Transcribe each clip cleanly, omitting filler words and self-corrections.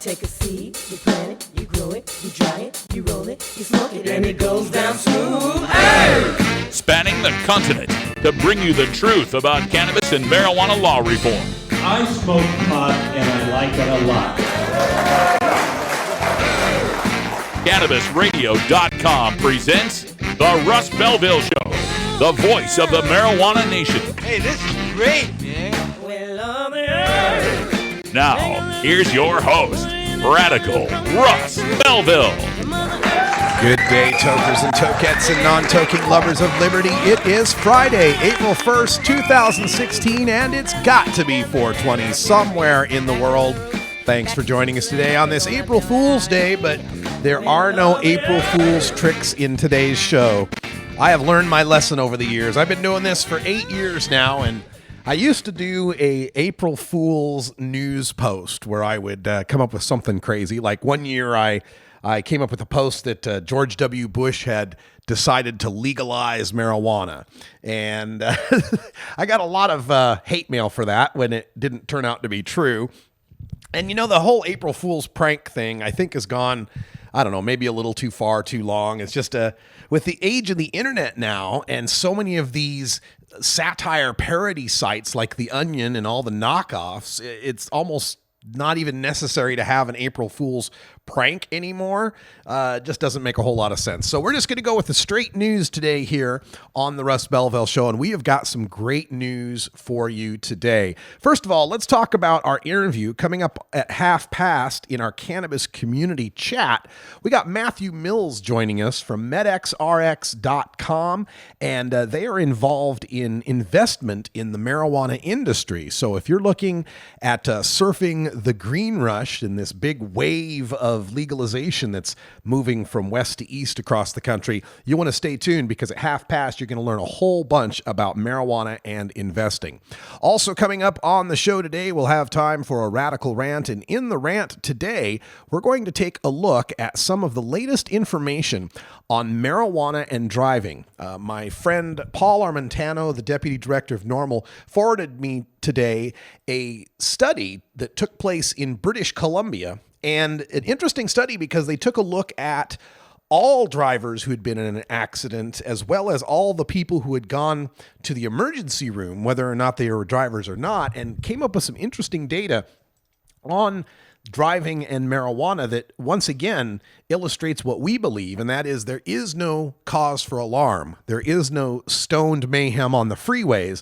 take a seed, you plant it, you grow it, you dry it, you roll it, you smoke it, and it goes down smooth. Hey! Spanning the continent to bring you the truth about cannabis and marijuana law reform. I smoke pot and I like it a lot. CannabisRadio.com presents The Russ Belville Show, the voice of the marijuana nation. Hey, this is great, man. Now, here's your host, Radical Russ Belville. Good day, tokers and tokettes and non-toking lovers of liberty. It is Friday, April 1st, 2016, and it's got to be 420 somewhere in the world. Thanks for joining us today on this April Fool's Day, but there are no April Fool's tricks in today's show. I have learned my lesson over the years. I've been doing this for 8 years now, and I used to do a April Fool's news post where I would come up with something crazy. Like one year I came up with a post that George W. Bush had decided to legalize marijuana. And I got a lot of hate mail for that when it didn't turn out to be true. And, you know, the whole April Fool's prank thing, I think, has gone, I don't know, maybe a little too far, too long. It's just with the age of the internet now and so many of these satire parody sites like The Onion and all the knockoffs, it's almost not even necessary to have an April Fool's prank anymore. Just doesn't make a whole lot of sense. So we're just going to go with the straight news today here on the Russ Belville Show, and we have got some great news for you today. First of all, let's talk about our interview coming up at past in our cannabis community chat. We got Matthew Mills joining us from medxrx.com, and they are involved in investment in the marijuana industry. So if you're looking at surfing the green rush in this big wave of legalization that's moving from west to east across the country, you want to stay tuned because at past you're going to learn a whole bunch about marijuana and investing. Also coming up on the show today, we'll have time for a radical rant, and in the rant today, we're going to take a look at some of the latest information on marijuana and driving. My friend Paul Armentano, the deputy director of NORML, forwarded me today a study that took place in British Columbia, and an interesting study because they took a look at all drivers who had been in an accident, as well as all the people who had gone to the emergency room, whether or not they were drivers or not, and came up with some interesting data on driving and marijuana that once again illustrates what we believe, and that is there is no cause for alarm. There is no stoned mayhem on the freeways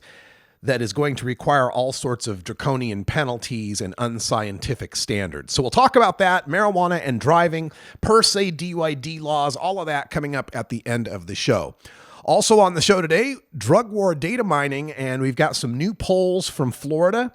that is going to require all sorts of draconian penalties and unscientific standards. So we'll talk about that, marijuana and driving, per se DUID laws, all of that coming up at the end of the show. Also on the show today, drug war data mining, and we've got some new polls from Florida.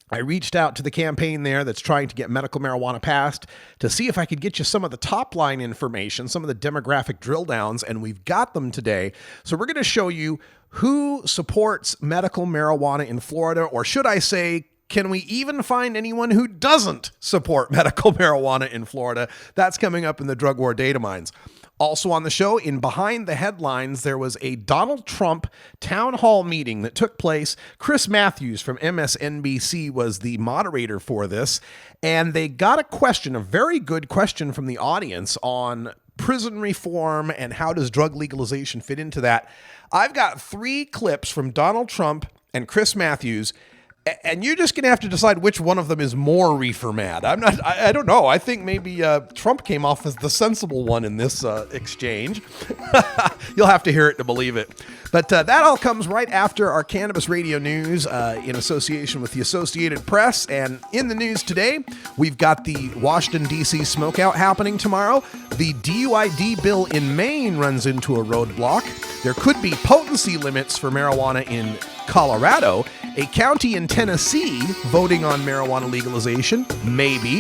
I reached out to the campaign there that's trying to get medical marijuana passed to see if I could get you some of the top line information, some of the demographic drill downs, and we've got them today. So we're going to show you who supports medical marijuana in Florida, or should I say, can we even find anyone who doesn't support medical marijuana in Florida? That's coming up in the drug war data mines. Also on the show, in Behind the Headlines, there was a Donald Trump town hall meeting that took place. Chris Matthews from MSNBC was the moderator for this, and they got a question, a very good question from the audience on prison reform and how does drug legalization fit into that. I've got 3 clips from Donald Trump and Chris Matthews, and you're just going to have to decide which one of them is more reefer mad. I don't know. I think maybe Trump came off as the sensible one in this exchange. You'll have to hear it to believe it. But that all comes right after our Cannabis Radio News in association with the Associated Press. And in the news today, we've got the Washington, D.C. smokeout happening tomorrow. The DUID bill in Maine runs into a roadblock. There could be potency limits for marijuana in Colorado. A county in Tennessee voting on marijuana legalization, maybe.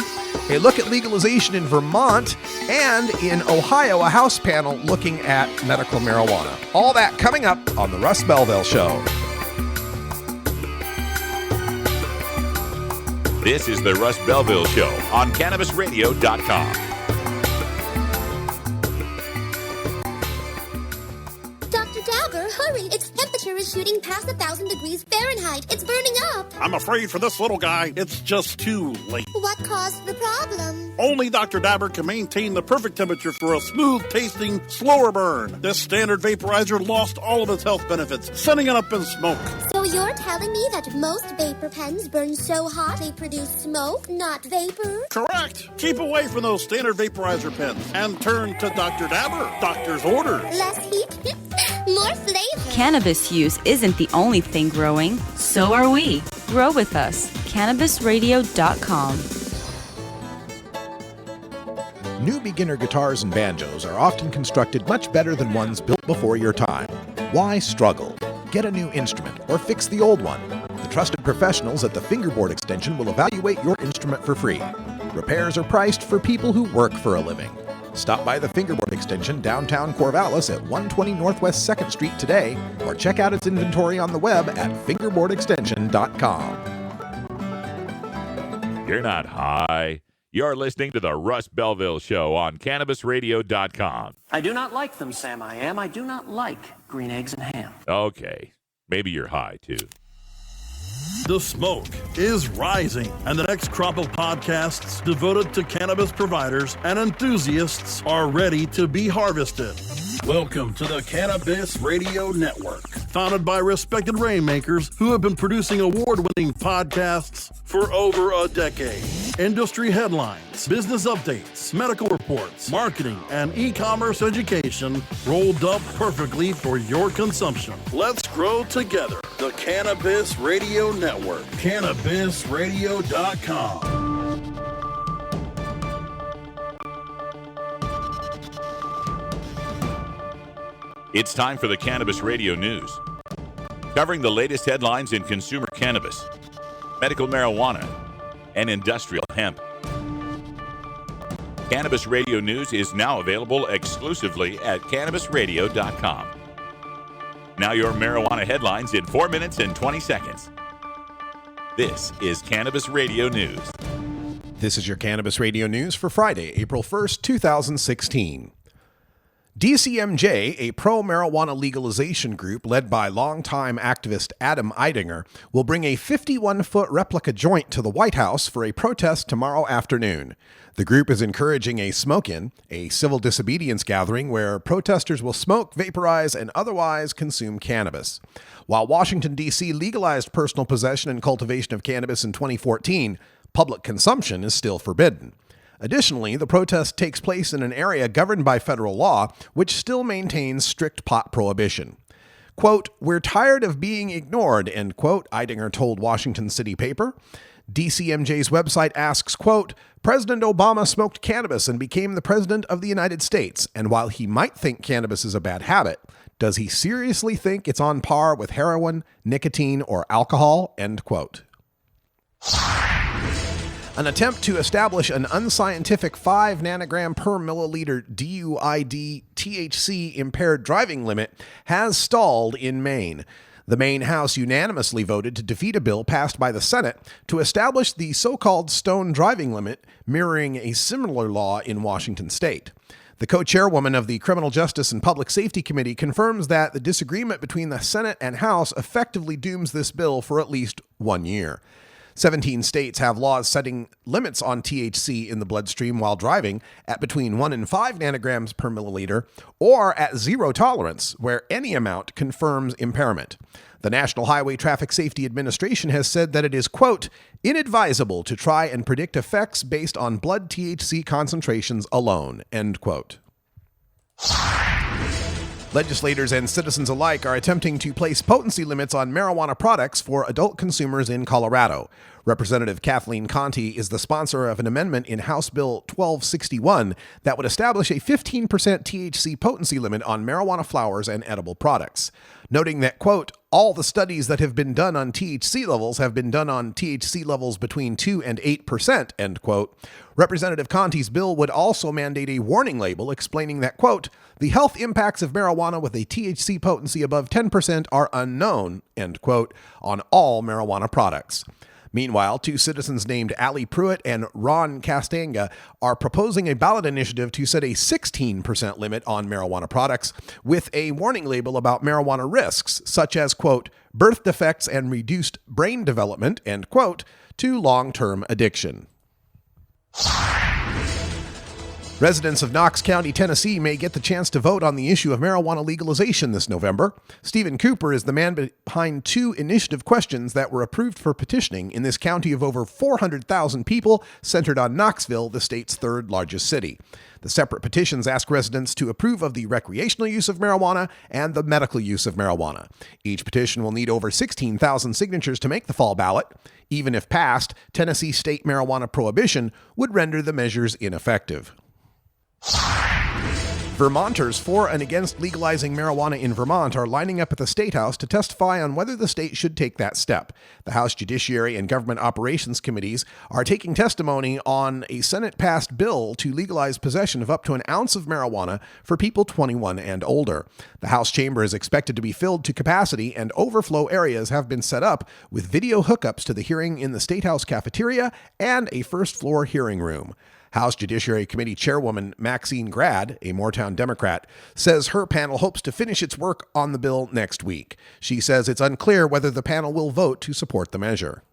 A look at legalization in Vermont, and in Ohio, a House panel looking at medical marijuana. All that coming up on the Russ Belville Show. This is the Russ Belville Show on CannabisRadio.com. Dr. Dauber, hurry! Its temperature is shooting past 1,000 degrees Fahrenheit. It's burning up. I'm afraid for this little guy, it's just too late. What caused the problem? Only Dr. Dabber can maintain the perfect temperature for a smooth-tasting, slower burn. This standard vaporizer lost all of its health benefits, sending it up in smoke. So you're telling me that most vapor pens burn so hot they produce smoke, not vapor? Correct. Keep away from those standard vaporizer pens and turn to Dr. Dabber. Doctor's orders. Less heat, more flavor. Cannabis use isn't the only thing growing. So are we. Grow with us. CannabisRadio.com. New beginner guitars and banjos are often constructed much better than ones built before your time. Why struggle? Get a new instrument or fix the old one. The trusted professionals at the Fingerboard Extension will evaluate your instrument for free. Repairs are priced for people who work for a living. Stop by the Fingerboard Extension downtown Corvallis at 120 Northwest 2nd Street today, or check out its inventory on the web at fingerboardextension.com. You're not high. You're listening to the Russ Belville Show on CannabisRadio.com. I do not like them, Sam. I do not like green eggs and ham. Okay, maybe you're high too. The smoke is rising, and the next crop of podcasts devoted to cannabis providers and enthusiasts are ready to be harvested. Welcome to the Cannabis Radio Network, founded by respected rainmakers who have been producing award-winning podcasts for over a decade. Industry headlines, business updates, medical reports, marketing, and e-commerce education rolled up perfectly for your consumption. Let's grow together. The Cannabis Radio Network. CannabisRadio.com. It's time for the Cannabis Radio News, covering the latest headlines in consumer cannabis, medical marijuana, and industrial hemp. Cannabis Radio News is now available exclusively at CannabisRadio.com. Now your marijuana headlines in 4 minutes and 20 seconds. This is Cannabis Radio News. This is your Cannabis Radio News for Friday, April 1st, 2016. DCMJ, a pro-marijuana legalization group led by longtime activist Adam Eidinger, will bring a 51-foot replica joint to the White House for a protest tomorrow afternoon. The group is encouraging a smoke-in, a civil disobedience gathering where protesters will smoke, vaporize, and otherwise consume cannabis. While Washington, D.C. legalized personal possession and cultivation of cannabis in 2014, public consumption is still forbidden. Additionally, the protest takes place in an area governed by federal law, which still maintains strict pot prohibition. Quote, "We're tired of being ignored," end quote, Eidinger told Washington City Paper. DCMJ's website asks, quote, "President Obama smoked cannabis and became the president of the United States, and while he might think cannabis is a bad habit, does he seriously think it's on par with heroin, nicotine, or alcohol?" End quote. An attempt to establish an unscientific 5 nanogram per milliliter DUID THC impaired driving limit has stalled in Maine. The Maine House unanimously voted to defeat a bill passed by the Senate to establish the so-called stone driving limit, mirroring a similar law in Washington state. The co-chairwoman of the Criminal Justice and Public Safety Committee confirms that the disagreement between the Senate and House effectively dooms this bill for at least 1 year. 17 states have laws setting limits on THC in the bloodstream while driving at between 1 and 5 nanograms per milliliter, or at zero tolerance, where any amount confirms impairment. The National Highway Traffic Safety Administration has said that it is, quote, "inadvisable to try and predict effects based on blood THC concentrations alone," end quote. Legislators and citizens alike are attempting to place potency limits on marijuana products for adult consumers in Colorado. Representative Kathleen Conti is the sponsor of an amendment in House Bill 1261 that would establish a 15% THC potency limit on marijuana flowers and edible products. Noting that, quote, "all the studies that have been done on THC levels have been done on THC levels between 2 and 8%, end quote. Representative Conti's bill would also mandate a warning label explaining that, quote, "the health impacts of marijuana with a THC potency above 10% are unknown," end quote, on all marijuana products. Meanwhile, two citizens named Ali Pruitt and Ron Castanga are proposing a ballot initiative to set a 16% limit on marijuana products with a warning label about marijuana risks, such as, quote, birth defects and reduced brain development, end quote, to long-term addiction. Residents of Knox County, Tennessee may get the chance to vote on the issue of marijuana legalization this November. Stephen Cooper is the man behind two initiative questions that were approved for petitioning in this county of over 400,000 people centered on Knoxville, the state's third largest city. The separate petitions ask residents to approve of the recreational use of marijuana and the medical use of marijuana. Each petition will need over 16,000 signatures to make the fall ballot. Even if passed, Tennessee state marijuana prohibition would render the measures ineffective. Vermonters for and against legalizing marijuana in Vermont are lining up at the State House to testify on whether the state should take that step. The House Judiciary and Government Operations Committees are taking testimony on a Senate-passed bill to legalize possession of up to an ounce of marijuana for people 21 and older. The House chamber is expected to be filled to capacity, and overflow areas have been set up with video hookups to the hearing in the State House cafeteria and a first-floor hearing room. House Judiciary Committee Chairwoman Maxine Grad, a Moortown Democrat, says her panel hopes to finish its work on the bill next week. She says it's unclear whether the panel will vote to support the measure.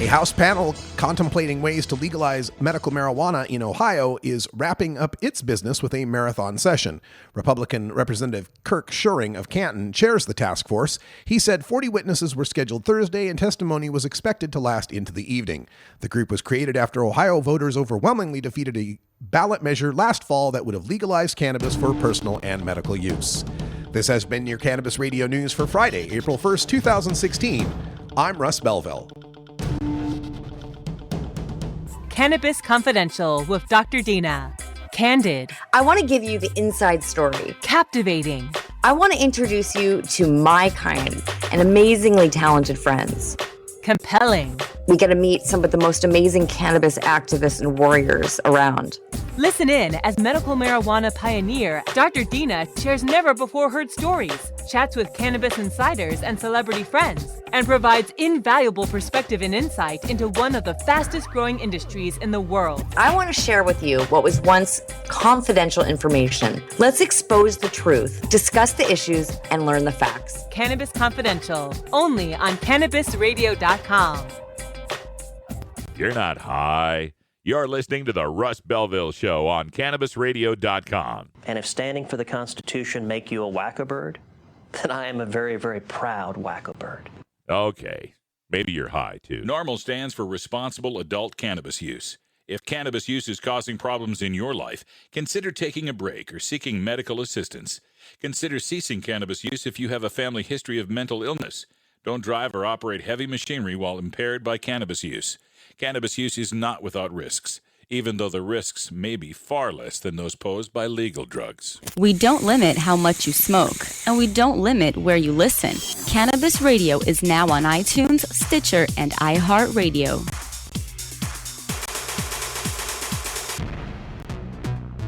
A House panel contemplating ways to legalize medical marijuana in Ohio is wrapping up its business with a marathon session. Republican Representative Kirk Schuring of Canton chairs the task force. He said 40 witnesses were scheduled Thursday and testimony was expected to last into the evening. The group was created after Ohio voters overwhelmingly defeated a ballot measure last fall that would have legalized cannabis for personal and medical use. This has been your Cannabis Radio News for Friday, April 1st, 2016. I'm Russ Belville. Cannabis Confidential with Dr. Dina. Candid. I want to give you the inside story. Captivating. I want to introduce you to my kind and amazingly talented friends. Compelling. We get to meet some of the most amazing cannabis activists and warriors around. Listen in as medical marijuana pioneer Dr. Dina shares never-before-heard stories, chats with cannabis insiders and celebrity friends, and provides invaluable perspective and insight into one of the fastest-growing industries in the world. I want to share with you what was once confidential information. Let's expose the truth, discuss the issues, and learn the facts. Cannabis Confidential, only on CannabisRadio.com. You're not high. You're listening to the Russ Belville Show on CannabisRadio.com. And if standing for the Constitution make you a whack-a-bird, then I am a very, very proud whack-a-bird. Okay, maybe you're high, too. NORML stands for Responsible Adult Cannabis Use. If cannabis use is causing problems in your life, consider taking a break or seeking medical assistance. Consider ceasing cannabis use if you have a family history of mental illness. Don't drive or operate heavy machinery while impaired by cannabis use. Cannabis use is not without risks, even though the risks may be far less than those posed by legal drugs. We don't limit how much you smoke, and we don't limit where you listen. Cannabis Radio is now on iTunes, Stitcher, and iHeartRadio.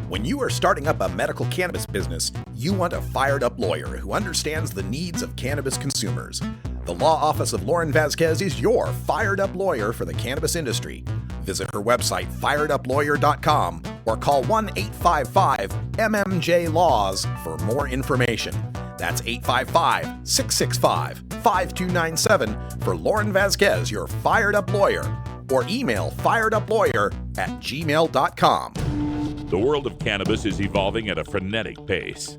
When you are starting up a medical cannabis business, you want a fired-up lawyer who understands the needs of cannabis consumers. The law office of Lauren Vasquez is your fired-up lawyer for the cannabis industry. Visit her website, fireduplawyer.com, or call 1-855-MMJ-LAWS for more information. That's 855-665-5297 for Lauren Vasquez, your fired-up lawyer, or email fireduplawyer@gmail.com. The world of cannabis is evolving at a frenetic pace.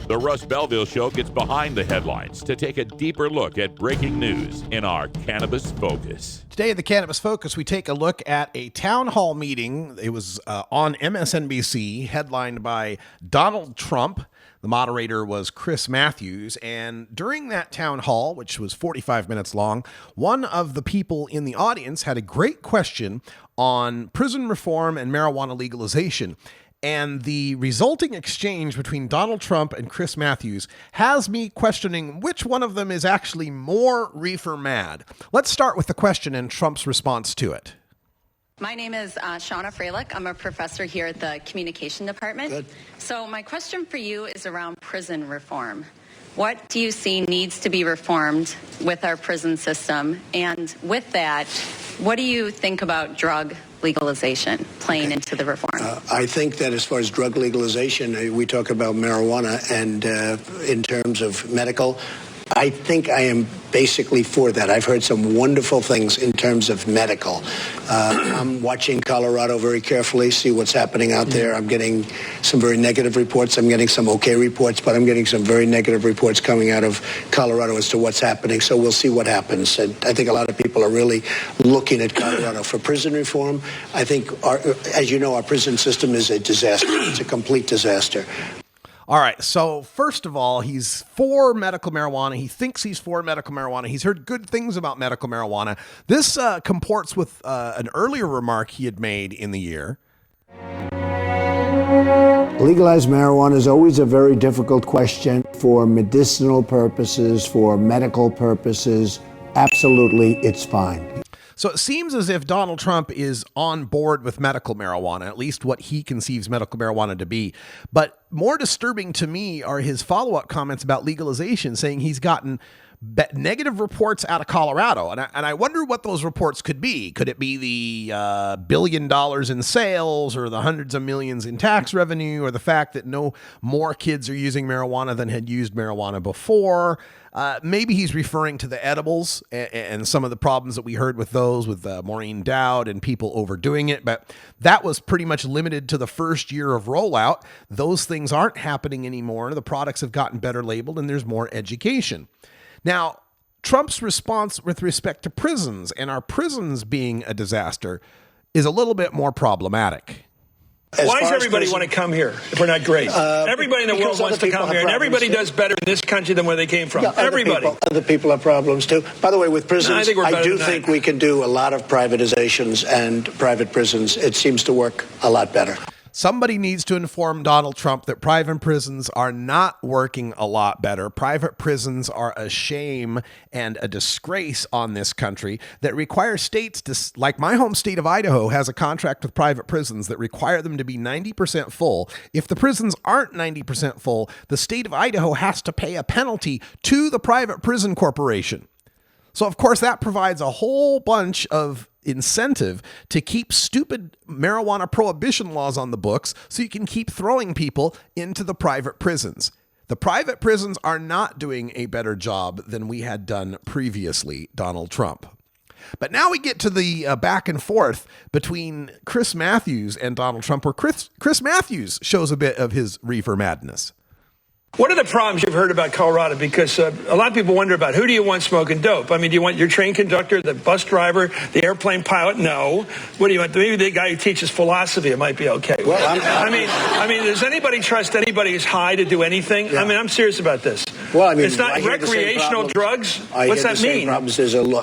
The Russ Belville Show gets behind the headlines to take a deeper look at breaking news in our Cannabis Focus. Today in the Cannabis Focus, we take a look at a town hall meeting. It was on MSNBC, headlined by Donald Trump. The moderator was Chris Matthews, and during that town hall, which was 45 minutes long, one of the people in the audience had a great question on prison reform and marijuana legalization. And the resulting exchange between Donald Trump and Chris Matthews has me questioning which one of them is actually more reefer mad. Let's start with the question and Trump's response to it. My name is Shauna Freilich. I'm a professor here at the Communication Department. Good. So my question for you is around prison reform. What do you see needs to be reformed with our prison system? And with that, what do you think about drug legalization playing into the reform? I think that as far as drug legalization, we talk about marijuana, and in terms of medical, I think I am basically for that. I've heard some wonderful things in terms of medical. I'm watching Colorado very carefully, see what's happening out there. I'm getting some very negative reports. I'm getting some okay reports, but I'm getting some very negative reports coming out of Colorado as to what's happening. So we'll see what happens. And I think a lot of people are really looking at Colorado for prison reform. I think, as you know, our prison system is a disaster. It's a complete disaster. All right, so first of all, he's for medical marijuana. He thinks he's for medical marijuana. He's heard good things about medical marijuana. This comports with an earlier remark he had made in the year. Legalized marijuana is always a very difficult question for medicinal purposes, for medical purposes. Absolutely, it's fine. So it seems as if Donald Trump is on board with medical marijuana, at least what he conceives medical marijuana to be. But more disturbing to me are his follow-up comments about legalization, saying he's gotten negative reports out of Colorado. And I wonder what those reports could be. Could it be the $1 billion in sales, or the hundreds of millions in tax revenue, or the fact that no more kids are using marijuana than had used marijuana before? Maybe he's referring to the edibles and some of the problems that we heard with those, with Maureen Dowd and people overdoing it. But that was pretty much limited to the first year of rollout. Those things aren't happening anymore. The products have gotten better labeled, and there's more education. Now, Trump's response with respect to prisons and our prisons being a disaster is a little bit more problematic. Why does everybody want to come here if we're not great? Everybody in the world wants to come here, and everybody does better in this country than where they came from. Yeah, everybody. Other people have problems too. By the way, with prisons, I do think we can do a lot of privatizations and private prisons. It seems to work a lot better. Somebody needs to inform Donald Trump that private prisons are not working a lot better. Private prisons are a shame and a disgrace on this country that require states to, like my home state of Idaho has a contract with private prisons that require them to be 90% full. If the prisons aren't 90% full, the state of Idaho has to pay a penalty to the private prison corporation. So, of course, that provides a whole bunch of incentive to keep stupid marijuana prohibition laws on the books so you can keep throwing people into the private prisons. The private prisons are not doing a better job than we had done previously, Donald Trump. But now we get to the back and forth between Chris Matthews and Donald Trump, where Chris Matthews shows a bit of his reefer madness. What are the problems you've heard about Colorado? Because a lot of people wonder about who do you want smoking dope? I mean, do you want your train conductor, the bus driver, the airplane pilot? No. What do you want? Maybe the guy who teaches philosophy. It might be okay. Well, I mean, does anybody trust anybody who's high to do anything? Yeah. I mean, I'm serious about this. Well, I mean, it's not recreational drugs. What's that mean?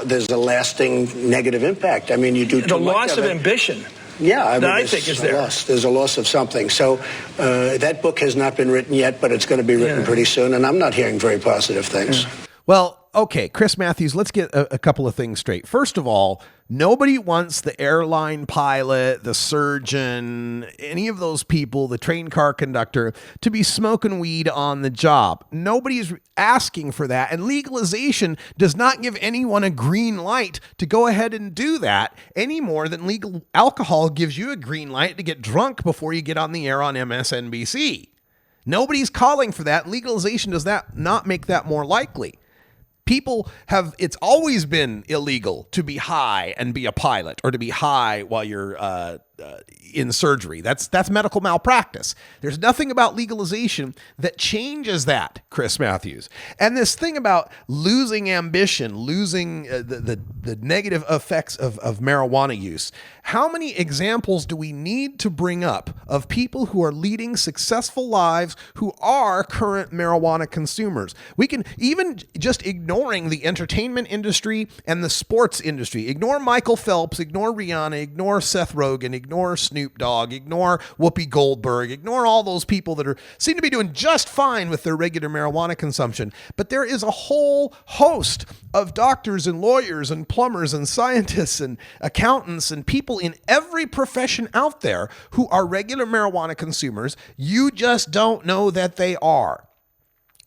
There's a lasting negative impact. I mean, you do too the much loss of ambition. Yeah, I mean, I think is there. There's a loss of something. So that book has not been written yet, but it's going to be written pretty soon, and I'm not hearing very positive things. Well, okay, Chris Matthews, let's get a couple of things straight. First of all, nobody wants the airline pilot, the surgeon, any of those people, the train car conductor, to be smoking weed on the job. Nobody's asking for that. And legalization does not give anyone a green light to go ahead and do that any more than legal alcohol gives you a green light to get drunk before you get on the air on MSNBC. Nobody's calling for that. Legalization does that not make that more likely. It's always been illegal to be high and be a pilot, or to be high while you're in surgery. That's medical malpractice. There's nothing about legalization that changes that, Chris Matthews. And this thing about losing ambition, losing the negative effects of marijuana use. How many examples do we need to bring up of people who are leading successful lives who are current marijuana consumers? We can even just ignoring the entertainment industry and the sports industry. Ignore Michael Phelps, ignore Rihanna, ignore Seth Rogen, ignore Snoop Dogg, ignore Whoopi Goldberg, ignore all those people that seem to be doing just fine with their regular marijuana consumption. But there is a whole host of doctors and lawyers and plumbers and scientists and accountants and people in every profession out there who are regular marijuana consumers. You just don't know that they are.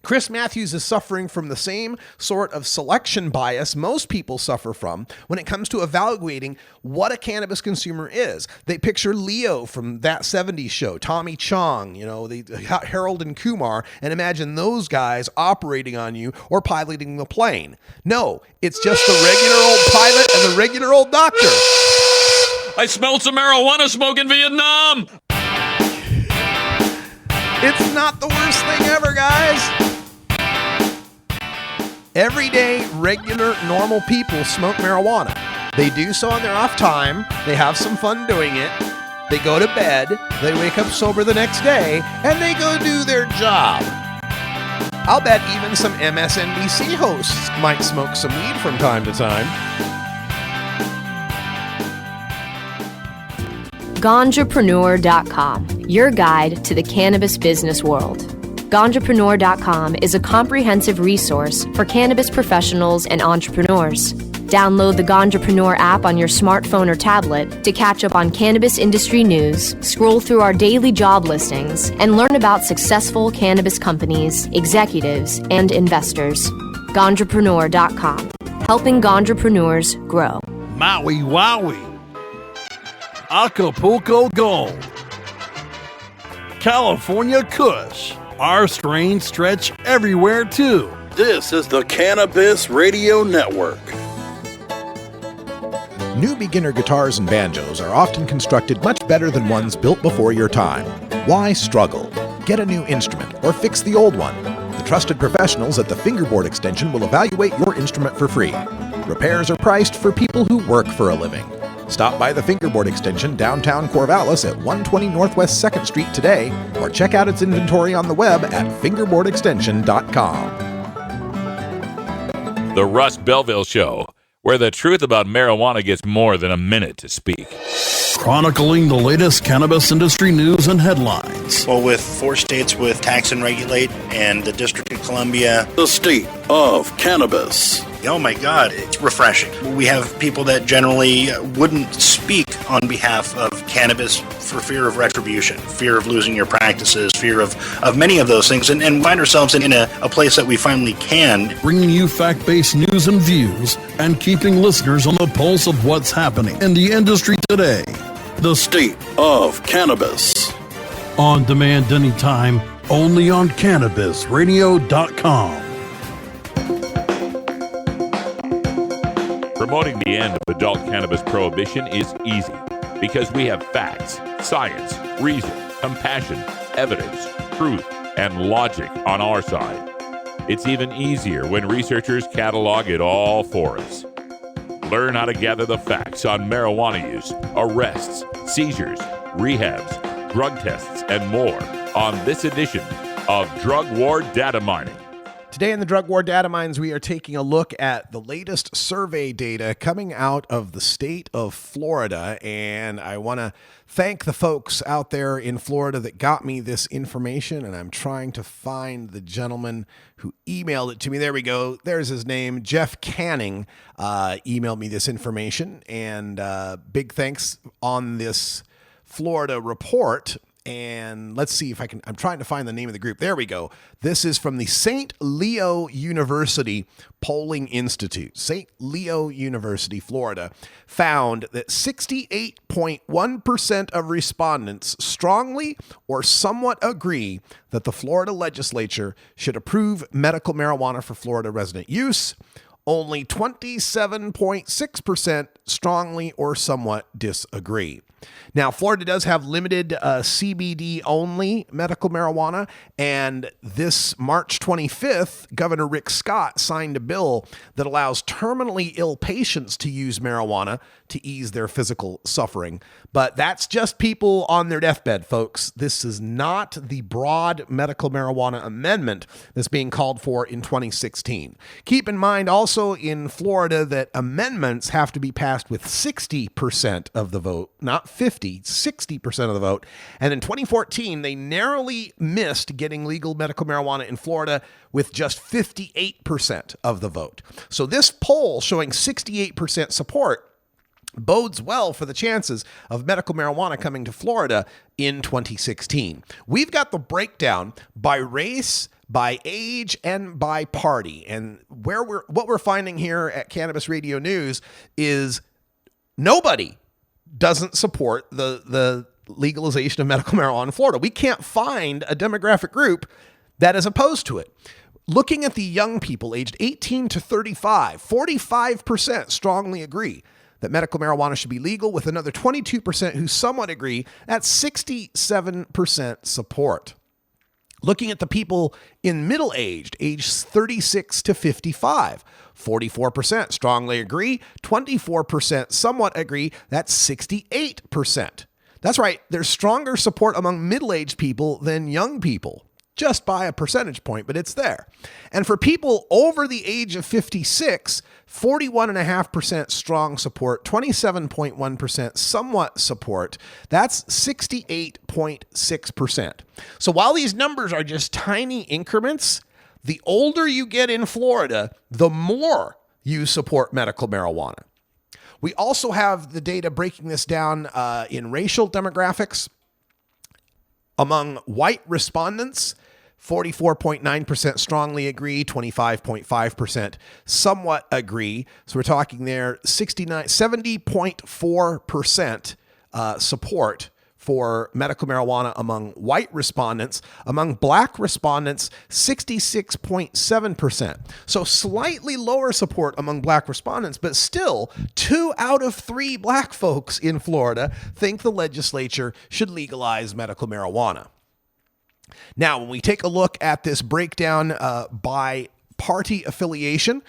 Chris Matthews is suffering from the same sort of selection bias most people suffer from when it comes to evaluating what a cannabis consumer is. They picture Leo from That 70s Show, Tommy Chong, Harold and Kumar, and imagine those guys operating on you or piloting the plane. No, it's just the regular old pilot and the regular old doctor. I smelled some marijuana smoke in Vietnam. It's not the worst thing ever, guys. Everyday, regular, normal people smoke marijuana. They do so on their off time. They have some fun doing it. They go to bed. They wake up sober the next day, and they go do their job. I'll bet even some MSNBC hosts might smoke some weed from time to time. Ganjapreneur.com, your guide to the cannabis business world. Ganjapreneur.com is a comprehensive resource for cannabis professionals and entrepreneurs. Download the Ganjapreneur app on your smartphone or tablet to catch up on cannabis industry news, scroll through our daily job listings, and learn about successful cannabis companies, executives, and investors. Ganjapreneur.com, helping Ganjapreneurs grow. Maui Wowie. Acapulco Gold. California Kush. Our strains stretch everywhere, too. This is the Cannabis Radio Network. New beginner guitars and banjos are often constructed much better than ones built before your time. Why struggle? Get a new instrument or fix the old one. The trusted professionals at the Fingerboard Extension will evaluate your instrument for free. Repairs are priced for people who work for a living. Stop by the Fingerboard Extension downtown Corvallis at 120 Northwest 2nd Street today, or check out its inventory on the web at fingerboardextension.com. The Russ Belville Show, where the truth about marijuana gets more than a minute to speak. Chronicling the latest cannabis industry news and headlines. Well, with 4 states with tax and regulate and the District of Columbia. The state of cannabis. Oh my God, it's refreshing. We have people that generally wouldn't speak on behalf of cannabis for fear of retribution, fear of losing your practices, fear of many of those things, and find ourselves in a place that we finally can. Bringing you fact-based news and views and keeping listeners on the pulse of what's happening in the industry today. The state of cannabis. On demand anytime, only on CannabisRadio.com. Promoting the end of adult cannabis prohibition is easy because we have facts, science, reason, compassion, evidence, truth, and logic on our side. It's even easier when researchers catalog it all for us. Learn how to gather the facts on marijuana use, arrests, seizures, rehabs, drug tests, and more on this edition of Drug War Data Mining. Today in the Drug War Data Mines, we are taking a look at the latest survey data coming out of the state of Florida. And I want to thank the folks out there in Florida that got me this information. And I'm trying to find the gentleman who emailed it to me. There we go. There's his name. Jeff Canning emailed me this information. And big thanks on this Florida report. And let's see if I can, I'm trying to find the name of the group. There we go. This is from the St. Leo University Polling Institute. St. Leo University, Florida, found that 68.1% of respondents strongly or somewhat agree that the Florida legislature should approve medical marijuana for Florida resident use. Only 27.6% strongly or somewhat disagree. Now, Florida does have limited CBD only medical marijuana, and this March 25th, Governor Rick Scott signed a bill that allows terminally ill patients to use marijuana to ease their physical suffering. But that's just people on their deathbed, folks. This is not the broad medical marijuana amendment that's being called for in 2016. Keep in mind also in Florida that amendments have to be passed with 60% of the vote, not 50, 60% of the vote. And in 2014, they narrowly missed getting legal medical marijuana in Florida with just 58% of the vote. So this poll showing 68% support bodes well for the chances of medical marijuana coming to Florida in 2016. We've got the breakdown by race, by age and by party. And what we're finding here at Cannabis Radio News is nobody doesn't support the legalization of medical marijuana in Florida. We can't find a demographic group that is opposed to it. Looking at the young people aged 18 to 35, 45% strongly agree that medical marijuana should be legal, with another 22% who somewhat agree. That's 67% support. Looking at the people in middle-aged, aged 36 to 55, 44% strongly agree, 24% somewhat agree. That's 68%. That's right, there's stronger support among middle-aged people than young people, just by a percentage point, but it's there. And for people over the age of 56, 41.5% strong support, 27.1% somewhat support. That's 68.6%. So while these numbers are just tiny increments, the older you get in Florida, the more you support medical marijuana. We also have the data breaking this down in racial demographics. Among white respondents, 44.9% strongly agree, 25.5% somewhat agree. So we're talking there 70.4% support for medical marijuana among white respondents. Among black respondents, 66.7%. So slightly lower support among black respondents, but still 2 out of 3 black folks in Florida think the legislature should legalize medical marijuana. Now, when we take a look at this breakdown by party affiliation,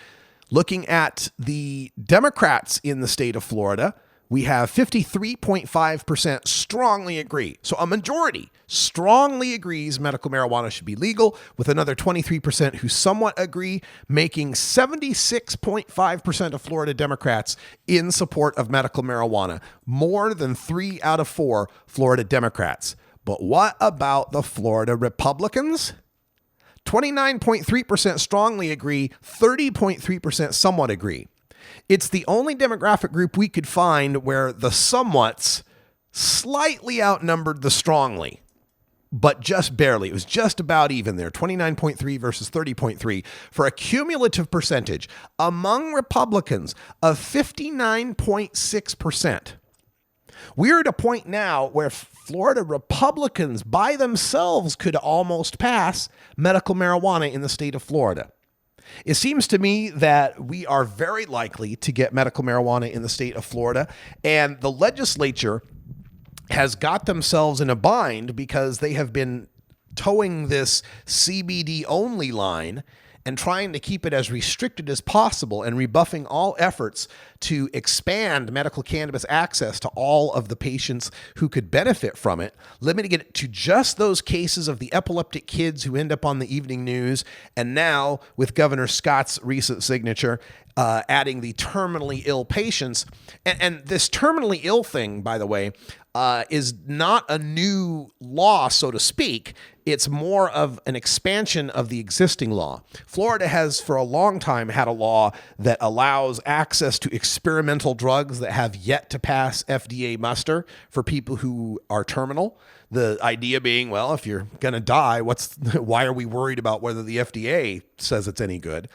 looking at the Democrats in the state of Florida, we have 53.5% strongly agree. So a majority strongly agrees medical marijuana should be legal, with another 23% who somewhat agree, making 76.5% of Florida Democrats in support of medical marijuana, more than 3 out of 4 Florida Democrats. But what about the Florida Republicans? 29.3% strongly agree, 30.3% somewhat agree. It's the only demographic group we could find where the somewhats slightly outnumbered the strongly, but just barely. It was just about even there, 29.3 versus 30.3, for a cumulative percentage among Republicans of 59.6%. We're at a point now where Florida Republicans by themselves could almost pass medical marijuana in the state of Florida. It seems to me that we are very likely to get medical marijuana in the state of Florida, and the legislature has got themselves in a bind because they have been towing this CBD only line and trying to keep it as restricted as possible and rebuffing all efforts to expand medical cannabis access to all of the patients who could benefit from it, limiting it to just those cases of the epileptic kids who end up on the evening news, and now with Governor Scott's recent signature, adding the terminally ill patients. And this terminally ill thing, by the way, is not a new law, so to speak. It's more of an expansion of the existing law. Florida has for a long time had a law that allows access to experimental drugs that have yet to pass FDA muster for people who are terminal. The idea being, well, if you're going to die, why are we worried about whether the FDA says it's any good?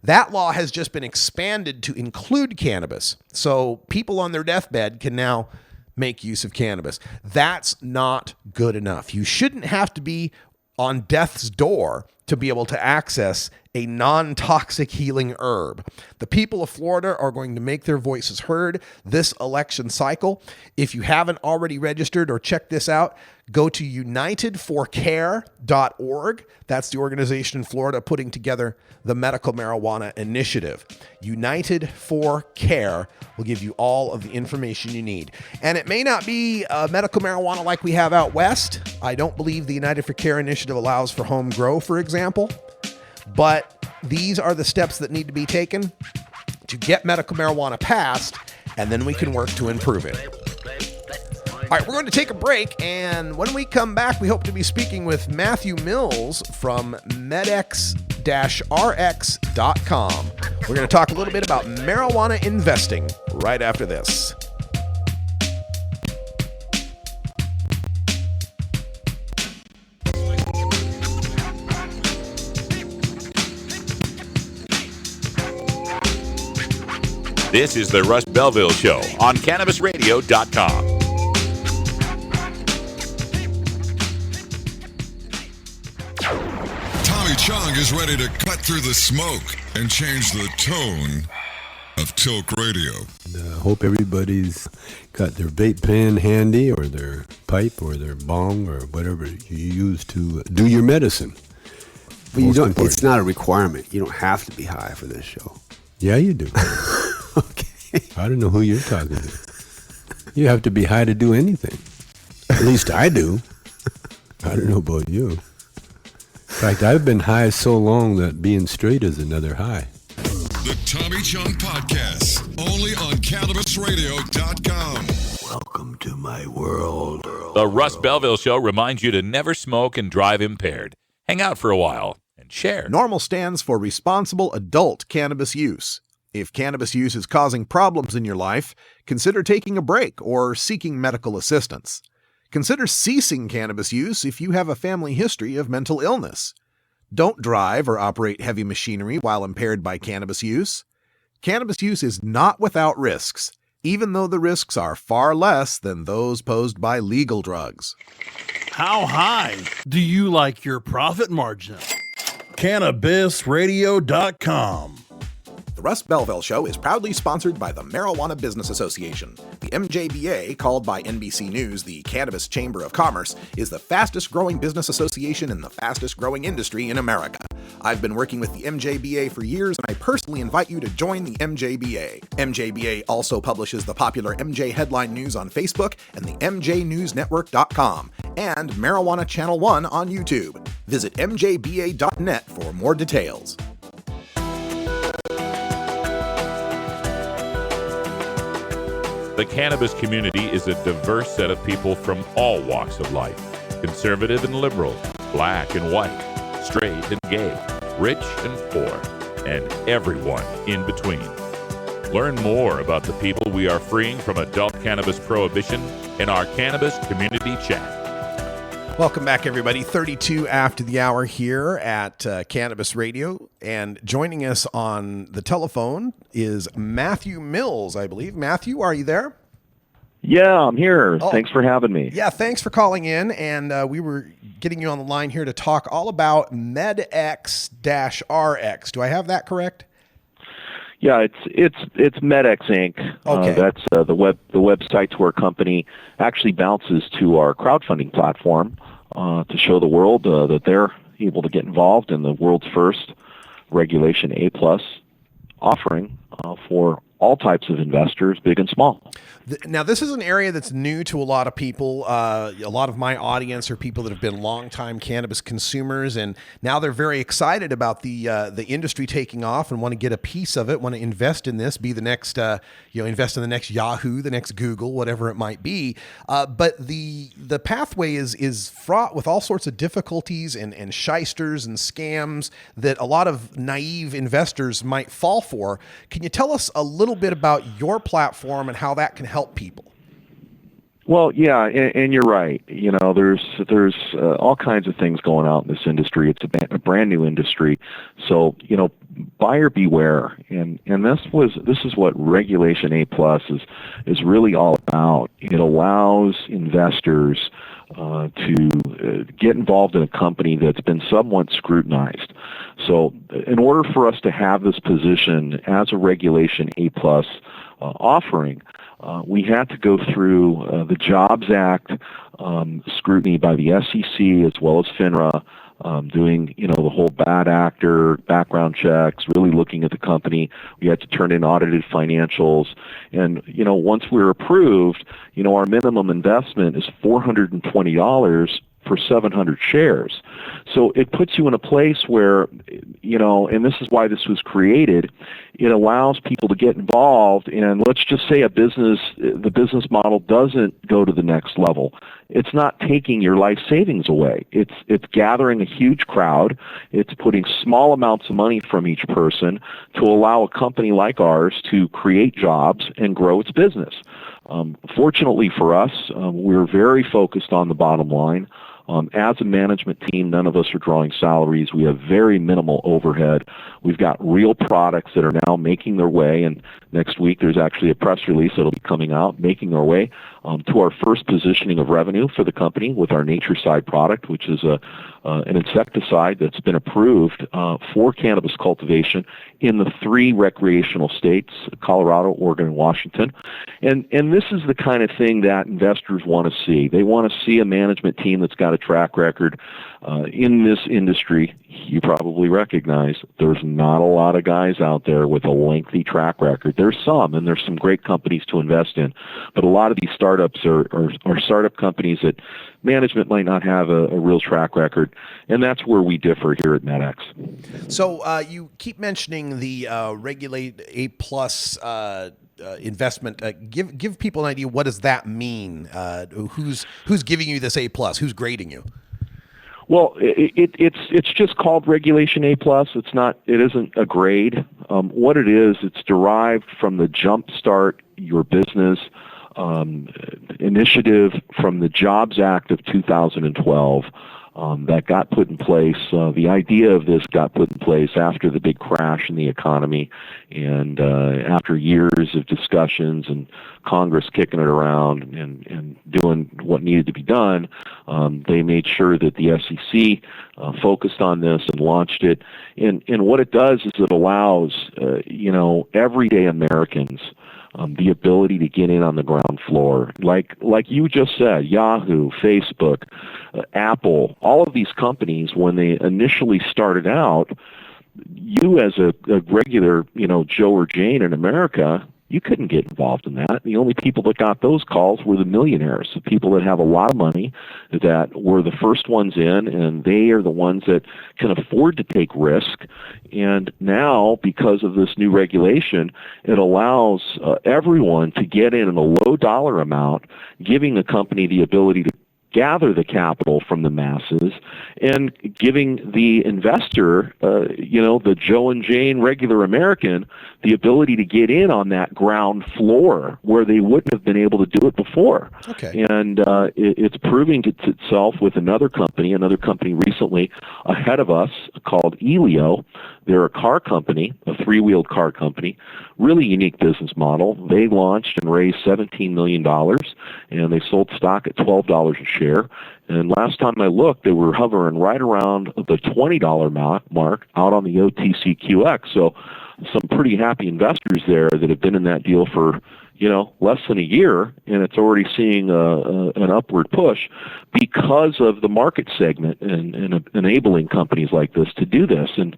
That law has just been expanded to include cannabis. So people on their deathbed can now make use of cannabis. That's not good enough. You shouldn't have to be on death's door to be able to access a non-toxic healing herb. The people of Florida are going to make their voices heard this election cycle. If you haven't already registered or checked this out, go to unitedforcare.org. That's the organization in Florida putting together the medical marijuana initiative. United for Care will give you all of the information you need. And it may not be medical marijuana like we have out west. I don't believe the United for Care initiative allows for home grow, for example. But these are the steps that need to be taken to get medical marijuana passed, and then we can work to improve it. All right, we're going to take a break, and when we come back, we hope to be speaking with Matthew Mills from medx-rx.com. We're going to talk a little bit about marijuana investing right after this. This is the Russ Belville Show on CannabisRadio.com. Tommy Chong is ready to cut through the smoke and change the tone of Tilk Radio. Hope everybody's got their vape pen handy, or their pipe, or their bong, or whatever you use to do your medicine. But you don't. It's not a requirement. You don't have to be high for this show. Yeah, you do. Okay. I don't know who you're talking to. You have to be high to do anything. At least I do. I don't know about you. In fact, I've been high so long that being straight is another high. The Tommy Chong Podcast, only on CannabisRadio.com. Welcome to my world. The Russ Belville Show reminds you to never smoke and drive impaired. Hang out for a while and share. NORMAL stands for responsible adult cannabis use. If cannabis use is causing problems in your life, consider taking a break or seeking medical assistance. Consider ceasing cannabis use if you have a family history of mental illness. Don't drive or operate heavy machinery while impaired by cannabis use. Cannabis use is not without risks, even though the risks are far less than those posed by legal drugs. How high do you like your profit margin? CannabisRadio.com. The Russ Belville Show is proudly sponsored by the Marijuana Business Association. The MJBA, called by NBC News the Cannabis Chamber of Commerce, is the fastest growing business association in the fastest growing industry in America. I've been working with the MJBA for years, and I personally invite you to join the MJBA. MJBA also publishes the popular MJ Headline News on Facebook and the MJNewsNetwork.com and Marijuana Channel 1 on YouTube. Visit mjba.net for more details. The cannabis community is a diverse set of people from all walks of life. Conservative and liberal, black and white, straight and gay, rich and poor, and everyone in between. Learn more about the people we are freeing from adult cannabis prohibition in our Cannabis Community Chat. Welcome back, everybody. 32 after the hour here at Cannabis Radio. And joining us on the telephone is Matthew Mills, I believe. Matthew, are you there? Yeah, I'm here. Oh. Thanks for having me. Yeah, thanks for calling in. And we were getting you on the line here to talk all about MedX-RX. Do I have that correct? Yeah, it's MedX Inc. Okay. That's the website to our company. Actually bounces to our crowdfunding platform to show the world that they're able to get involved in the world's first Regulation A+ offering for all types of investors, big and small. Now, this is an area that's new to a lot of people. A lot of my audience are people that have been longtime cannabis consumers, and now they're very excited about the industry taking off and want to get a piece of it, want to invest in this, be the next, invest in the next Yahoo, the next Google, whatever it might be. But the pathway is fraught with all sorts of difficulties and shysters and scams that a lot of naive investors might fall for. Can you tell us a little bit about your platform and how that can help people? Well, yeah, and you're right. You know, there's all kinds of things going on in this industry. It's a brand new industry, so buyer beware. And this is what Regulation A+ is really all about. It allows investors to get involved in a company that's been somewhat scrutinized. So, in order for us to have this position as a Regulation A+ offering, we had to go through the Jobs Act scrutiny by the SEC as well as FINRA, doing the whole bad actor background checks, really looking at the company. We had to turn in audited financials, and once we were approved, our minimum investment is $420 for 700 shares. So it puts you in a place where, and this is why this was created, it allows people to get involved, and let's just say the business model doesn't go to the next level. It's not taking your life savings away. It's gathering a huge crowd. It's putting small amounts of money from each person to allow a company like ours to create jobs and grow its business. Fortunately for us, we're very focused on the bottom line. As a management team, none of us are drawing salaries. We have very minimal overhead. We've got real products that are now making their way, and next week there's actually a press release that'll be coming out, making our way to our first positioning of revenue for the company with our Natureside product, which is an insecticide that's been approved for cannabis cultivation in the 3 recreational states, Colorado, Oregon, and Washington. And this is the kind of thing that investors want to see. They want to see a management team that's got a track record in this industry. You probably recognize there's not a lot of guys out there with a lengthy track record. There's some, and there's some great companies to invest in, but a lot of these startups are startup companies that management might not have a real track record, and that's where we differ here at MedX. So you keep mentioning the Regulate A+ investment. Give people an idea. What does that mean? Who's giving you this A+? Who's grading you? Well, it's just called Regulation A+. It isn't a grade. What it is, it's derived from the Jumpstart Your Business initiative from the Jobs Act of 2012 that got put in place. The idea of this got put in place after the big crash in the economy, and after years of discussions and Congress kicking it around and doing what needed to be done, they made sure that the SEC focused on this and launched it. And what it does is it allows everyday Americans the ability to get in on the ground floor. Like you just said, Yahoo, Facebook, Apple, all of these companies, when they initially started out, you as a regular, Joe or Jane in America, you couldn't get involved in that. The only people that got those calls were the millionaires, the people that have a lot of money that were the first ones in, and they are the ones that can afford to take risk. And now, because of this new regulation, it allows everyone to get in a low dollar amount, giving the company the ability to gather the capital from the masses and giving the investor, the Joe and Jane regular American, the ability to get in on that ground floor where they wouldn't have been able to do it before. Okay. And it's proving itself with another company recently ahead of us called Elio. They're a car company, a 3-wheeled car company, really unique business model. They launched and raised $17 million, and they sold stock at $12 a share. And last time I looked, they were hovering right around the $20 mark out on the OTCQX. So some pretty happy investors there that have been in that deal for less than a year, and it's already seeing an upward push because of the market segment and enabling companies like this to do this. And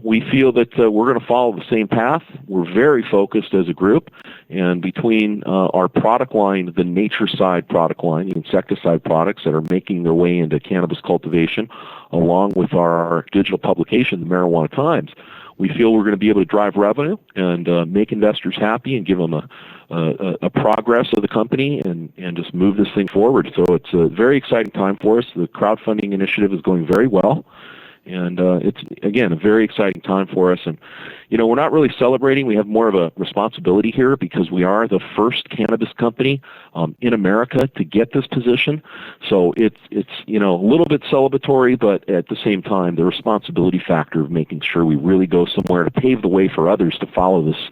we feel that we're going to follow the same path. We're very focused as a group, and between our product line, the Natureside product line, the insecticide products that are making their way into cannabis cultivation, along with our digital publication, the Marijuana Times, we feel we're going to be able to drive revenue and make investors happy and give them a progress of the company and just move this thing forward. So it's a very exciting time for us. The crowdfunding initiative is going very well. And it's, again, a very exciting time for us. And, we're not really celebrating. We have more of a responsibility here because we are the first cannabis company in America to get this position. So it's a little bit celebratory, but at the same time, the responsibility factor of making sure we really go somewhere to pave the way for others to follow this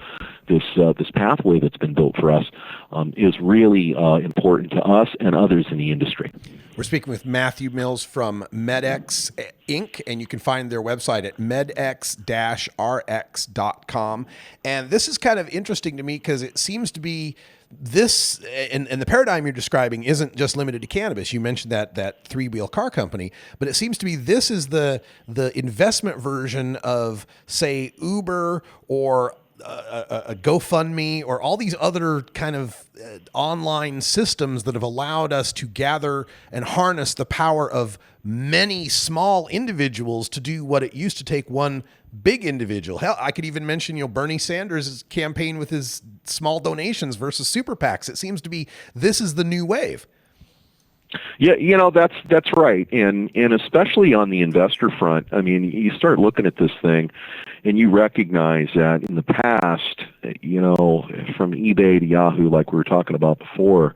pathway that's been built for us is really important to us and others in the industry. We're speaking with Matthew Mills from MedX Inc., and you can find their website at medx-rx.com. And this is kind of interesting to me because it seems to be this, and the paradigm you're describing isn't just limited to cannabis. You mentioned that 3-wheel car company, but it seems to be this is the investment version of, say, Uber or a GoFundMe or all these other kind of online systems that have allowed us to gather and harness the power of many small individuals to do what it used to take one big individual. Hell, I could even mention, Bernie Sanders' campaign with his small donations versus super PACs. It seems to be this is the new wave. Yeah, that's right. And especially on the investor front, I mean, you start looking at this thing and you recognize that in the past, from eBay to Yahoo, like we were talking about before,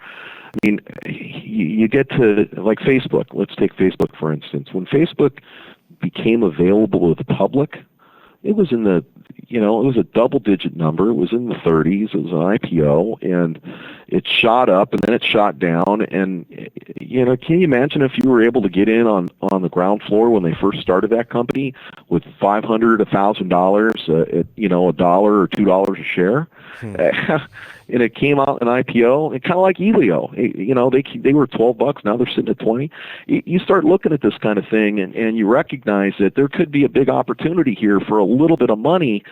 I mean, you get to, like Facebook. Let's take Facebook, for instance. When Facebook became available to the public, it was in the, it was a double-digit number. It was in the 30s. It was an IPO, and it shot up, and then it shot down. And, can you imagine if you were able to get in on the ground floor when they first started that company with $500, $1,000 at, $1 or $2 a share? And it came out an IPO, and kind of like Elio, they were $12. Now they're sitting at 20. You start looking at this kind of thing, and you recognize that there could be a big opportunity here for a little bit of money.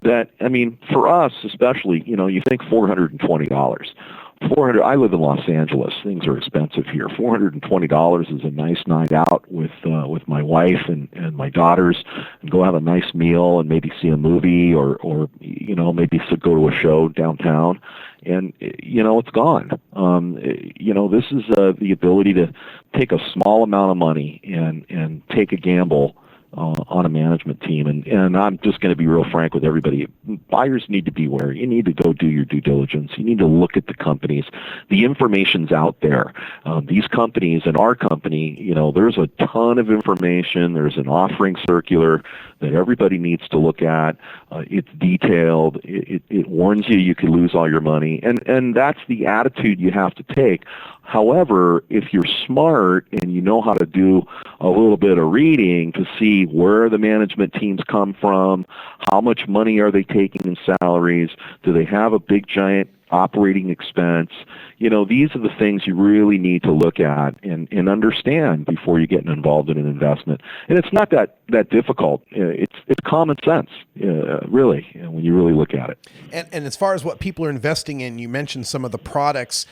That, I mean, for us especially, you think $420. I live in Los Angeles. Things are expensive here. $420 is a nice night out with my wife and my daughters, and go have a nice meal and maybe see a movie or maybe go to a show downtown. And it's gone. This is the ability to take a small amount of money and take a gamble on a management team. And I'm just going to be real frank with everybody. Buyers need to beware. You need to go do your due diligence. You need to look at the companies. The information's out there. These companies and our company, there's a ton of information. There's an offering circular that everybody needs to look at. It's detailed. It warns you could lose all your money. And that's the attitude you have to take. However, if you're smart and you know how to do a little bit of reading to see where the management teams come from, how much money are they taking in salaries, do they have a big giant operating expense, these are the things you really need to look at and understand before you get involved in an investment. And it's not that difficult. It's common sense, really, when you really look at it. And as far as what people are investing in, you mentioned some of the products.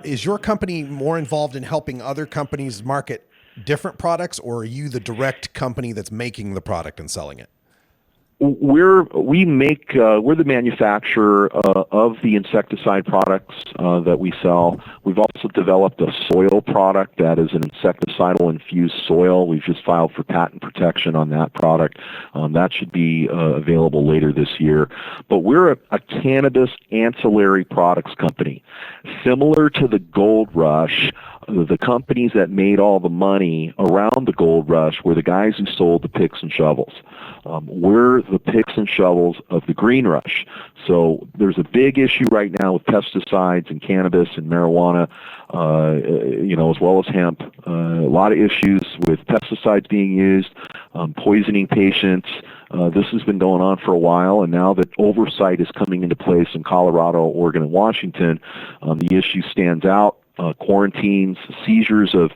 Is your company more involved in helping other companies market different products, or are you the direct company that's making the product and selling it? We're the manufacturer of the insecticide products that we sell. We've also developed a soil product that is an insecticidal infused soil. We've just filed for patent protection on that product. That should be available later this year. But we're a cannabis ancillary products company. Similar to the gold rush, the companies that made all the money around the gold rush were the guys who sold the picks and shovels. We're the picks and shovels of the green rush. So there's a big issue right now with pesticides and cannabis and marijuana, as well as hemp. A lot of issues with pesticides being used, poisoning patients. This has been going on for a while, and now that oversight is coming into place in Colorado, Oregon, and Washington, the issue stands out. Quarantines, seizures of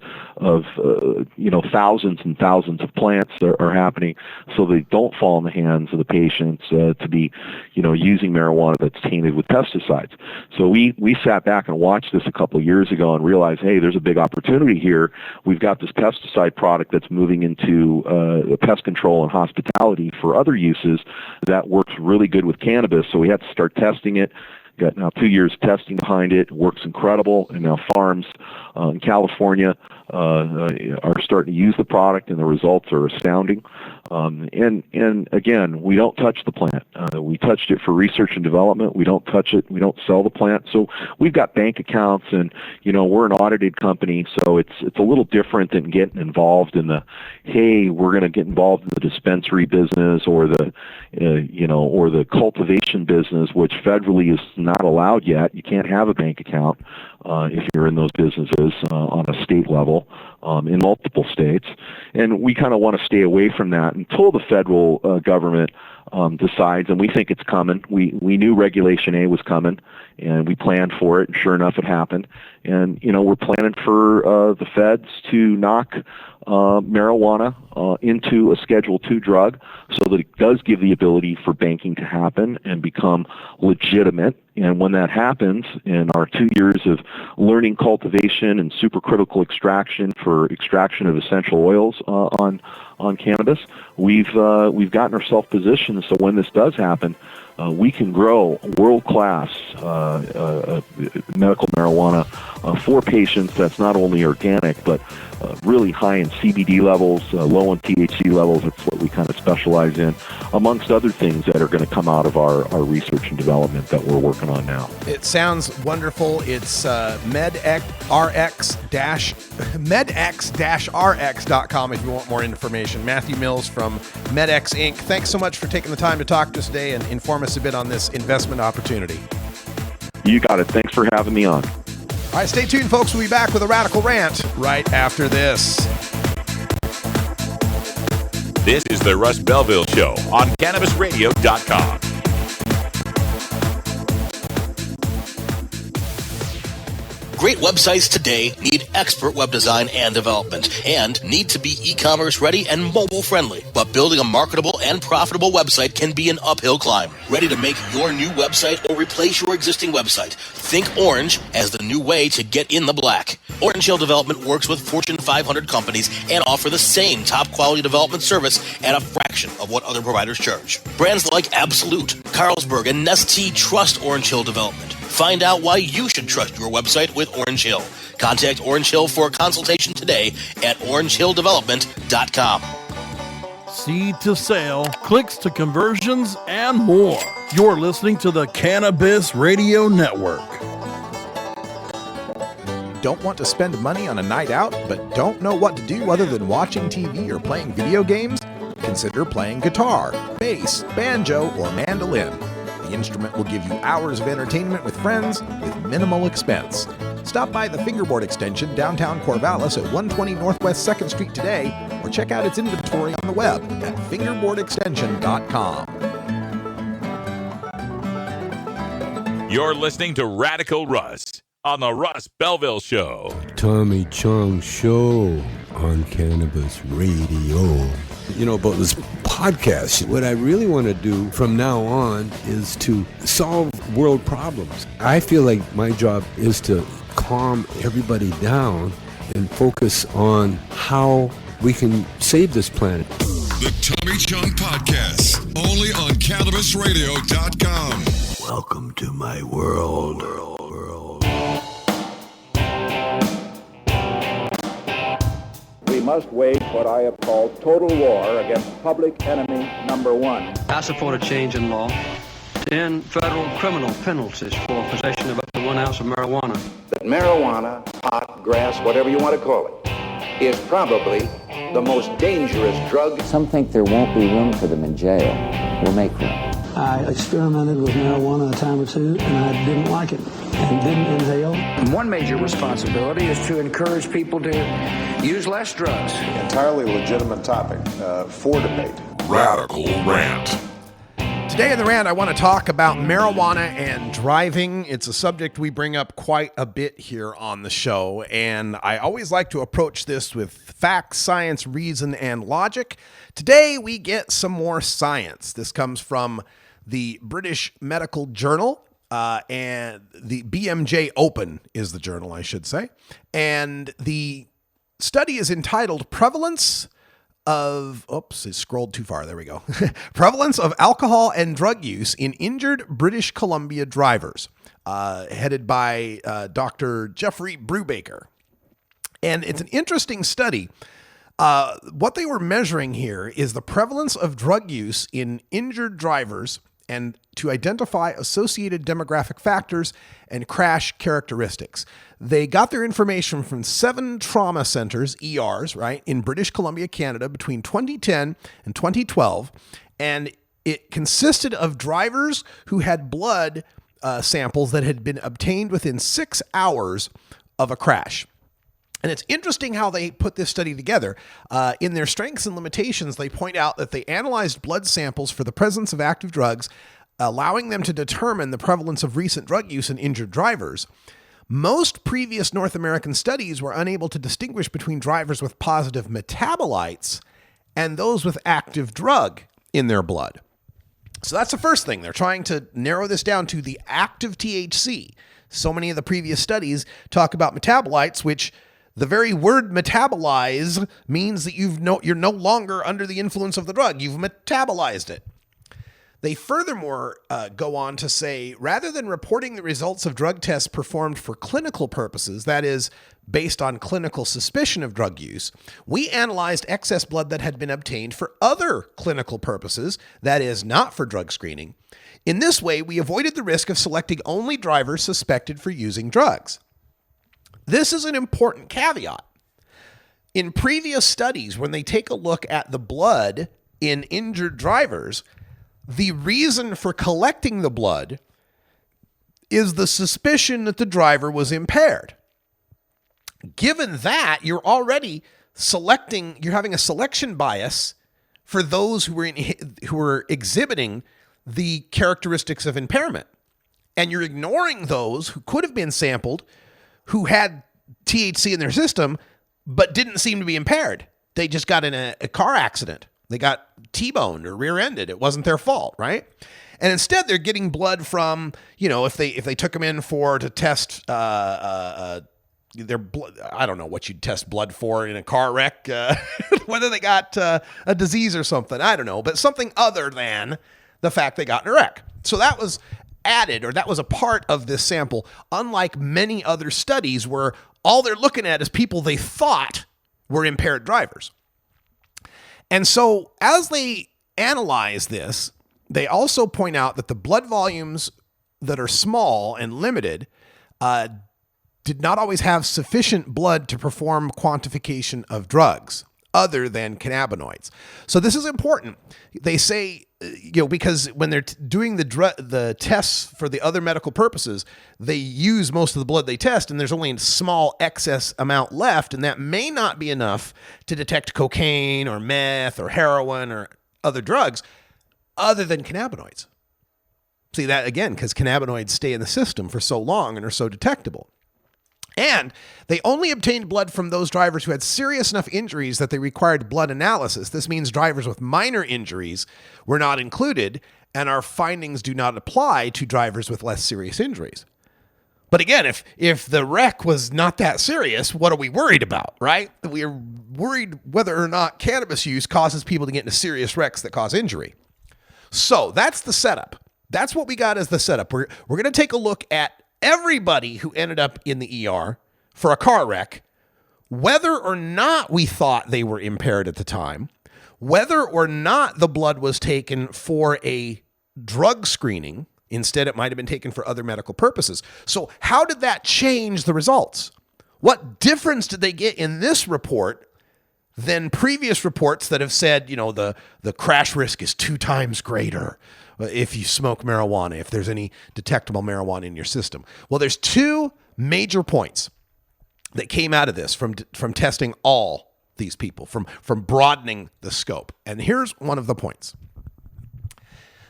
thousands and thousands of plants are happening, so they don't fall in the hands of the patients to be, using marijuana that's tainted with pesticides. So we sat back and watched this a couple of years ago and realized, hey, there's a big opportunity here. We've got this pesticide product that's moving into pest control and hospitality for other uses that works really good with cannabis. So we had to start testing it. Got now 2 years testing behind it. Works incredible, and now farms in California are starting to use the product, and the results are astounding. And again, we don't touch the plant. We touched it for research and development. We don't touch it. We don't sell the plant. So we've got bank accounts, and we're an audited company, so it's a little different than getting involved in the, hey, we're going to get involved in the dispensary business or the or the cultivation business, which federally is not allowed yet. You can't have a bank account if you're in those businesses on a state level in multiple states. And we kind of want to stay away from that until the federal government decides, and we think it's coming. We knew Regulation A was coming, and we planned for it, and sure enough, it happened. And, we're planning for the feds to knock marijuana into a Schedule II drug so that it does give the ability for banking to happen and become legitimate. And when that happens, in our 2 years of learning cultivation and supercritical extraction for extraction of essential oils on cannabis, we've gotten ourselves positioned so when this does happen, we can grow world-class medical marijuana for patients that's not only organic, but really high in CBD levels, low in THC levels. It's what we kind of specialize in, amongst other things that are going to come out of our research and development that we're working on now. It sounds wonderful. It's medx-rx.com if you want more information. Matthew Mills from MedX Inc. Thanks so much for taking the time to talk to us today and inform us a bit on this investment opportunity. You got it. Thanks for having me on. All right, stay tuned, folks. We'll be back with a Radical Rant right after this. This is the Russ Belville Show on CannabisRadio.com. Great websites today need expert web design and development and need to be e-commerce ready and mobile friendly. But building a marketable and profitable website can be an uphill climb. Ready to make your new website or replace your existing website? Think Orange as the new way to get in the black. Orange Hill Development works with Fortune 500 companies and offer the same top quality development service at a fraction of what other providers charge. Brands like Absolute, Carlsberg, and Nestea trust Orange Hill Development. Find out why you should trust your website with Orange Hill. Contact Orange Hill for a consultation today at orangehilldevelopment.com. Seed to sale, clicks to conversions, and more. You're listening to the Cannabis Radio Network. Don't want to spend money on a night out, but don't know what to do other than watching TV or playing video games? Consider playing guitar, bass, banjo, or mandolin. The instrument will give you hours of entertainment with friends with minimal expense. Stop by the Fingerboard Extension downtown Corvallis at 120 Northwest 2nd Street today, or check out its inventory on the web at fingerboardextension.com. You're listening to Radical Russ on the Russ Belville Show. Tommy Chong Show on Cannabis Radio. You know, about this podcast, what I really want to do from now on is to solve world problems. I feel like my job is to calm everybody down and focus on how we can save this planet. The Tommy Chong Podcast, only on CannabisRadio.com. Welcome to my world. We must wage what I have called total war against public enemy number one. I support a change in law to end federal criminal penalties for possession of up to 1 ounce of marijuana. That marijuana, pot, grass, whatever you want to call it, is probably the most dangerous drug. Some think there won't be room for them in jail. We'll make room. I experimented with marijuana a time or two, and I didn't like it and didn't inhale. One major responsibility is to encourage people to use less drugs. Entirely legitimate topic for debate. Radical Rant. Today in the rant, I want to talk about marijuana and driving. It's a subject we bring up quite a bit here on the show, and I always like to approach this with facts, science, reason, and logic. Today, we get some more science. This comes from the British Medical Journal, and the BMJ Open is the journal, I should say. And the study is entitled Prevalence of, oops, it scrolled too far. There we go. Prevalence of alcohol and drug use in injured British Columbia drivers, headed by Dr. Jeffrey Brubaker. And it's an interesting study. What they were measuring here is the prevalence of drug use in injured drivers and to identify associated demographic factors and crash characteristics. They got their information from 7 trauma centers, ERs, right, in British Columbia, Canada, between 2010 and 2012. And it consisted of drivers who had blood samples that had been obtained within 6 hours of a crash. And it's interesting how they put this study together. In their strengths and limitations, they point out that they analyzed blood samples for the presence of active drugs, allowing them to determine the prevalence of recent drug use in injured drivers. Most previous North American studies were unable to distinguish between drivers with positive metabolites and those with active drug in their blood. So that's the first thing. They're trying to narrow this down to the active THC. So many of the previous studies talk about metabolites, which the very word metabolize means that you're no longer under the influence of the drug. You've metabolized it. They furthermore go on to say, rather than reporting the results of drug tests performed for clinical purposes, that is, based on clinical suspicion of drug use, we analyzed excess blood that had been obtained for other clinical purposes, that is, not for drug screening. In this way, we avoided the risk of selecting only drivers suspected for using drugs. This is an important caveat. In previous studies, when they take a look at the blood in injured drivers, the reason for collecting the blood is the suspicion that the driver was impaired. Given that, you're already you're having a selection bias for those who were exhibiting the characteristics of impairment. And you're ignoring those who could have been sampled, who had THC in their system, but didn't seem to be impaired. They just got in a car accident. They got T-boned or rear-ended. It wasn't their fault, right? And instead, they're getting blood from, if they took them in to test their blood. I don't know what you'd test blood for in a car wreck, whether they got a disease or something. I don't know, but something other than the fact they got in a wreck. So that was added, or that was a part of this sample, unlike many other studies where all they're looking at is people they thought were impaired drivers. And so as they analyze this, they also point out that the blood volumes that are small and limited did not always have sufficient blood to perform quantification of drugs other than cannabinoids. So this is important. They say, because when they're doing the tests for the other medical purposes, they use most of the blood they test, and there's only a small excess amount left, and that may not be enough to detect cocaine or meth or heroin or other drugs other than cannabinoids. See that again, because cannabinoids stay in the system for so long and are so detectable. And they only obtained blood from those drivers who had serious enough injuries that they required blood analysis. This means drivers with minor injuries were not included, and our findings do not apply to drivers with less serious injuries. But again, if the wreck was not that serious, what are we worried about, right? We are worried whether or not cannabis use causes people to get into serious wrecks that cause injury. So that's the setup. That's what we got as the setup. We're going to take a look at everybody who ended up in the ER for a car wreck, whether or not we thought they were impaired at the time, whether or not the blood was taken for a drug screening. Instead, it might have been taken for other medical purposes. So how did that change the results? What difference did they get in this report than previous reports that have said, the crash risk is 2 times greater if you smoke marijuana, if there's any detectable marijuana in your system? Well, there's 2 major points that came out of this from testing all these people, from broadening the scope. And here's one of the points.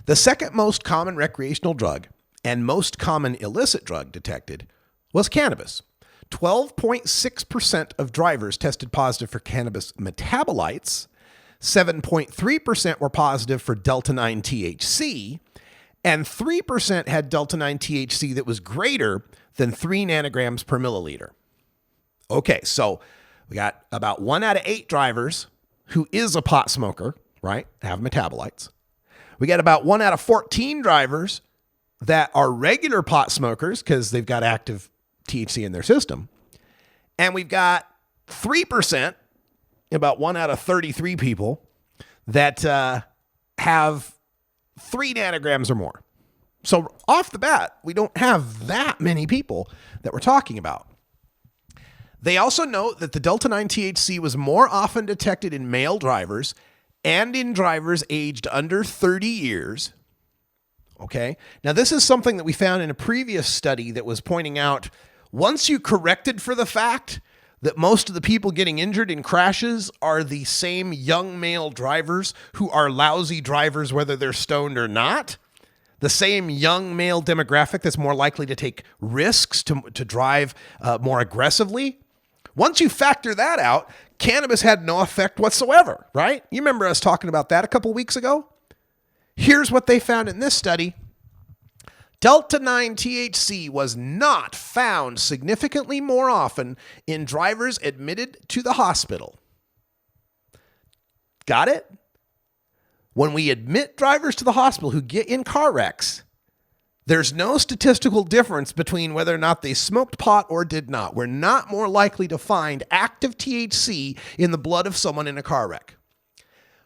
The second most common recreational drug and most common illicit drug detected was cannabis. 12.6% of drivers tested positive for cannabis metabolites, 7.3% were positive for Delta-9 THC, and 3% had Delta-9 THC that was greater than 3 nanograms per milliliter. Okay, so we got about 1 out of 8 drivers who is a pot smoker, right, have metabolites. We got about 1 out of 14 drivers that are regular pot smokers because they've got active THC in their system. And we've got 3%, about 1 out of 33 people, that have 3 nanograms or more. So off the bat, we don't have that many people that we're talking about. They also note that the Delta-9 THC was more often detected in male drivers and in drivers aged under 30 years. Okay. Now, this is something that we found in a previous study that was pointing out once you corrected for the fact that most of the people getting injured in crashes are the same young male drivers who are lousy drivers, whether they're stoned or not, the same young male demographic that's more likely to take risks to drive more aggressively. Once you factor that out, cannabis had no effect whatsoever, right? You remember us talking about that a couple weeks ago? Here's what they found in this study. Delta-9 THC was not found significantly more often in drivers admitted to the hospital. Got it? When we admit drivers to the hospital who get in car wrecks, there's no statistical difference between whether or not they smoked pot or did not. We're not more likely to find active THC in the blood of someone in a car wreck.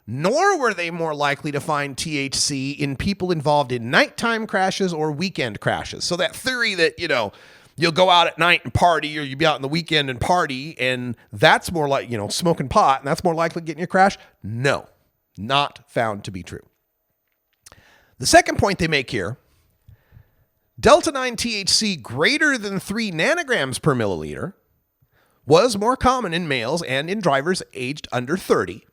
Nor were they more likely to find THC in people involved in nighttime crashes or weekend crashes. So that theory that, you'll go out at night and party, or you'll be out on the weekend and party, and that's more like, smoking pot, and that's more likely to get in your crash. No, not found to be true. The second point they make here, Delta 9 THC greater than 3 nanograms per milliliter was more common in males and in drivers aged under 30.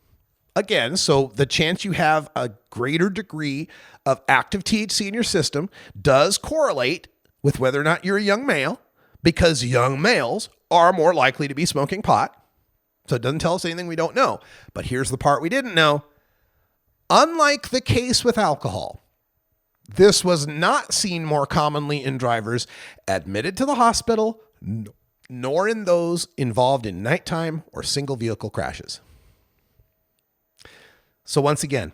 Again, so the chance you have a greater degree of active THC in your system does correlate with whether or not you're a young male, because young males are more likely to be smoking pot. So it doesn't tell us anything we don't know. But here's the part we didn't know. Unlike the case with alcohol, this was not seen more commonly in drivers admitted to the hospital, nor in those involved in nighttime or single vehicle crashes. So once again,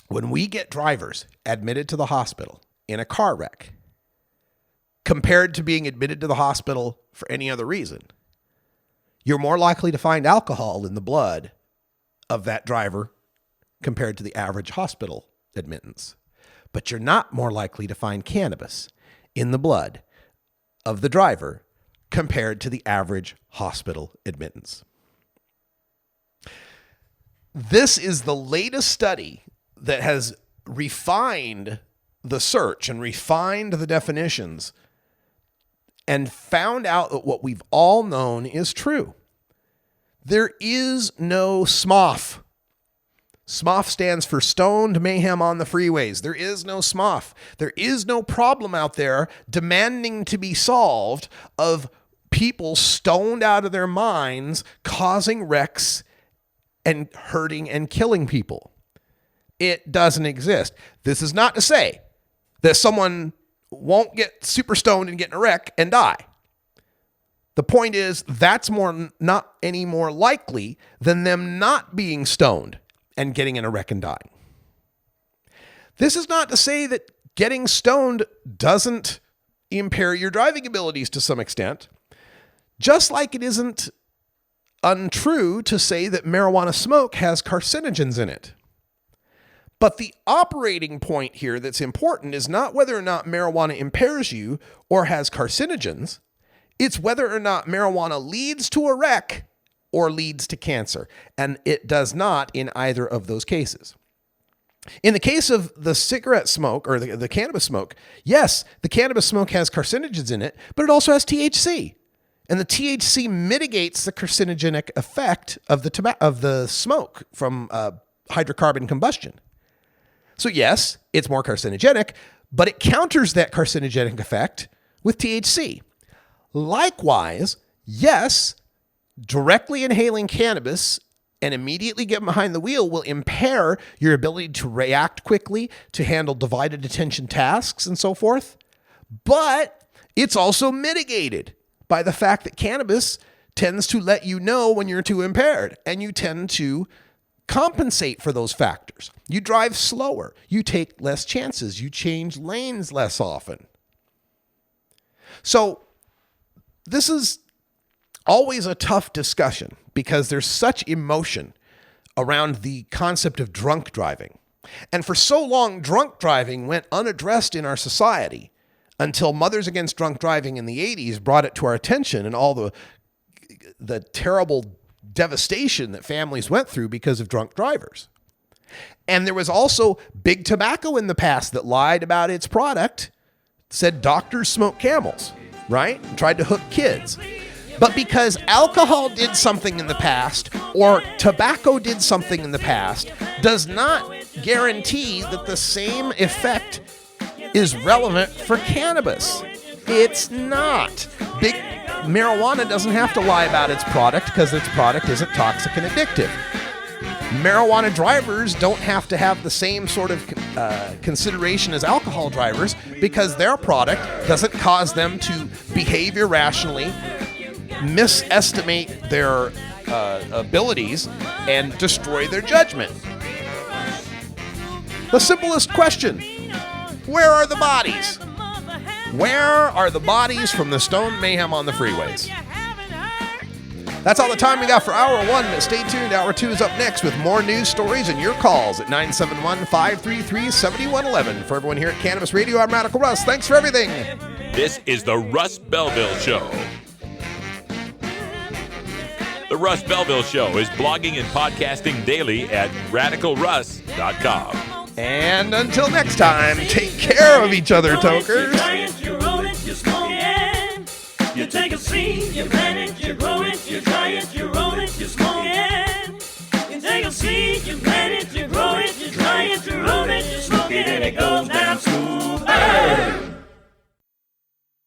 when we get drivers admitted to the hospital in a car wreck, compared to being admitted to the hospital for any other reason, you're more likely to find alcohol in the blood of that driver compared to the average hospital admittance. But you're not more likely to find cannabis in the blood of the driver compared to the average hospital admittance. This is the latest study that has refined the search and refined the definitions and found out that what we've all known is true. There is no SMOF. SMOF stands for Stoned Mayhem on the Freeways. There is no SMOF. There is no problem out there demanding to be solved of people stoned out of their minds causing wrecks and hurting and killing people. It doesn't exist. This is not to say that someone won't get super stoned and get in a wreck and die. The point is, that's not any more likely than them not being stoned and getting in a wreck and dying. This is not to say that getting stoned doesn't impair your driving abilities to some extent, just like it isn't untrue to say that marijuana smoke has carcinogens in it. But the operating point here that's important is not whether or not marijuana impairs you or has carcinogens. It's whether or not marijuana leads to a wreck or leads to cancer. And it does not in either of those cases. In the case of the cigarette smoke or the cannabis smoke, yes, the cannabis smoke has carcinogens in it, but it also has THC. And the THC mitigates the carcinogenic effect of the smoke from hydrocarbon combustion. So yes, it's more carcinogenic, but it counters that carcinogenic effect with THC. Likewise, yes, directly inhaling cannabis and immediately getting behind the wheel will impair your ability to react quickly, to handle divided attention tasks and so forth. But it's also mitigated by the fact that cannabis tends to let you know when you're too impaired, and you tend to compensate for those factors. You drive slower, you take less chances, you change lanes less often. So this is always a tough discussion because there's such emotion around the concept of drunk driving. And for so long, drunk driving went unaddressed in our society until Mothers Against Drunk Driving in the 80s brought it to our attention, and all the terrible devastation that families went through because of drunk drivers. And there was also big tobacco in the past that lied about its product, said doctors smoke Camels, right? And tried to hook kids. But because alcohol did something in the past or tobacco did something in the past does not guarantee that the same effect is relevant for cannabis. It's not. Big marijuana doesn't have to lie about its product because its product isn't toxic and addictive. Marijuana drivers don't have to have the same sort of consideration as alcohol drivers because their product doesn't cause them to behave irrationally, misestimate their abilities, and destroy their judgment. The simplest question. Where are the bodies? Where are the bodies from the Stone Mayhem on the freeways? That's all the time we got for Hour 1. Stay tuned. Hour 2 is up next with more news stories and your calls at 971-533-7111. For everyone here at Cannabis Radio, I'm Radical Russ. Thanks for everything. This is the Russ Belville Show. The Russ Belville Show is blogging and podcasting daily at radicalruss.com. And until next time, take care of each other, tokers. You roll it, you smoke it. You take a seed, you plant it, you grow it, you try it, you roll it, you smoke it. You take a seed, you plant it, you grow it, you try it, you roll it, you smoke it, and it goes down smooth.